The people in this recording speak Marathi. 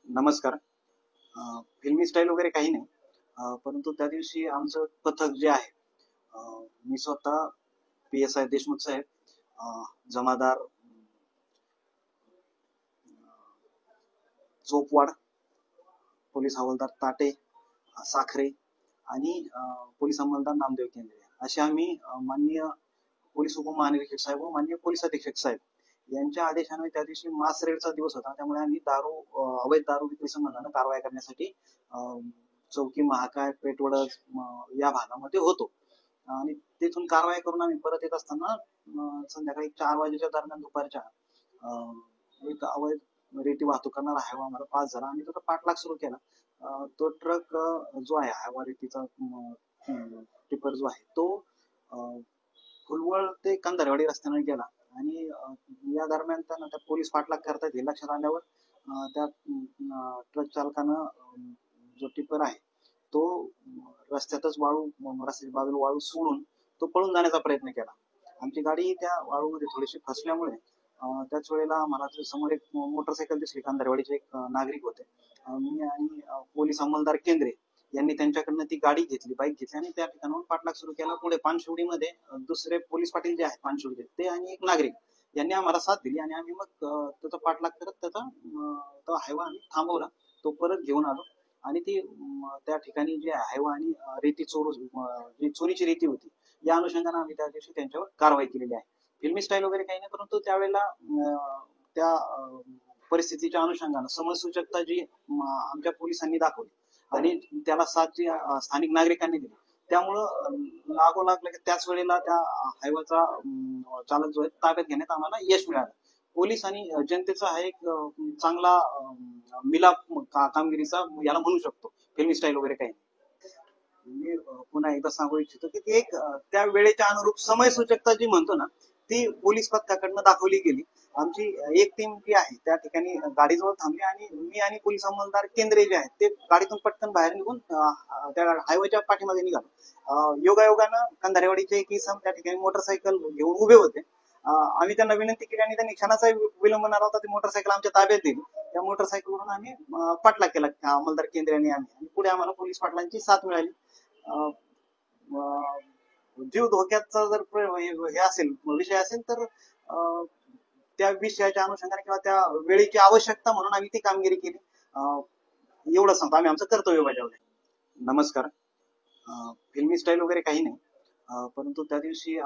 नमस्कार. फिल्मी स्टाईल वगैरे काही नाही. परंतु त्या दिवशी आमचं पथक जे आहे, मी स्वतः PSI देशमुख साहेब, जमादार चोपवाड, पोलीस हवालदार ताटे, साखरे आणि पोलीस अंमलदार नामदेव केंद्रे असे आम्ही माननीय पोलीस उपमहानिरीक्षक साहेब व माननीय पोलीस अधीक्षक साहेब यांच्या आदेशाने त्या दिवशी मास रेडचा दिवस होता. त्यामुळे आम्ही अवैध दारू विक्री संबंधाने कारवाई करण्यासाठी चौकी महाकाय पेटवड या भागामध्ये होतो आणि तिथून कारवाई करून आम्ही परत येत असताना संध्याकाळी 4 वाजेच्या दरम्यान दुपारच्या एक अवैध रेती वाहतूक करणारा हायवा आम्हाला पास झाला आणि त्याचा पाठलाग सुरू केला. तो ट्रक जो आहे हायवा रेतीचा टिपर जो आहे तो फुलवळ ते कंधारवाडी रस्त्याने गेला आणि या दरम्यान त्यांना त्या पोलीस पाठलाग करतात हे लक्षात आल्यावर त्या ट्रक चालकानं जो टिपर आहे तो रस्त्यातच रस्त्याच्या बाजूला वाळू सोडून तो पळून जाण्याचा प्रयत्न केला. आमची गाडी त्या वाळूमध्ये थोडीशी फसल्यामुळे त्याच वेळेला मला समोर एक मोटरसायकल दिसली. कंधारवाडीचे एक नागरिक होते. मी आणि पोलीस अंमलदार केंद्रे यांनी त्यांच्याकडनं ती गाडी घेतली, बाईक घेतली आणि त्या ठिकाणाहून पाठलाग सुरू केला. पुढे पानशिवडीमध्ये दुसरे पोलीस पाटील जे आहेत पानशिवडीचे ते आणि एक नागरिक यांनी आम्हाला साथ दिली आणि आम्ही मग त्याचा पाठलाग करत त्याचा तो हायवा आम्ही थांबवला. तो परत घेऊन आलो आणि ती त्या ठिकाणी जे हायवा आणि रेती जी चोरीची रेती होती या अनुषंगाने आम्ही त्या दिवशी त्यांच्यावर कारवाई केलेली आहे. फिल्मी स्टाईल वगैरे काही नाही, परंतु त्यावेळेला त्या परिस्थितीच्या अनुषंगाने समजसूचकता जी आमच्या पोलिसांनी दाखवली आणि त्याला साथ जी स्थानिक नागरिकांनी दिली त्यामुळं लागोलाग त्याच वेळेला त्या हायवाचा चालक जो आहे ताब्यात घेण्यात आम्हाला यश मिळालं. पोलीस आणि जनतेचा हा एक चांगला मिलाप कामगिरीचा याला म्हणू शकतो. फिल्मी स्टाईल वगैरे काही मी पुन्हा एकदा सांगू इच्छितो की ती एक त्या वेळेच्या अनुरूप समयसूचकता जी म्हणतो ना ती पोलीस पथकाकडनं दाखवली गेली. आमची एक टीम जी आहे त्या ठिकाणी गाडीजवळ थांबली आणि मी आणि पोलीस अंमलदार केंद्रे जे आहेत ते गाडीतून पटकन बाहेर निघून त्या हायवेच्या पाठीमागे निघालो. योगायोगानं कंधारेवाडीचे एक इसम त्या ठिकाणी मोटरसायकल घेऊन उभे होते. आम्ही त्यांना विनंती केली आणि त्यांनी क्षणाचा विलंब न लावता ती मोटरसायकल आमच्या ताब्यात दिली. त्या मोटरसायकलवरून आम्ही पाठलाग केला अंमलदार केंद्रे आणि आम्ही पुढे आम्हाला पोलीस पाटलांची साथ मिळाली. जीव धोक्याचा जर हे असेल विषय असेल तर त्या विषयाच्या अनुषंगाने किंवा त्या वेळेची आवश्यकता म्हणून आम्ही ती कामगिरी केली. एवढं सांगतो, आम्ही आमचं कर्तव्य बजावलं. नमस्कार. फिल्मी स्टाईल वगैरे काही नाही, परंतु त्या दिवशी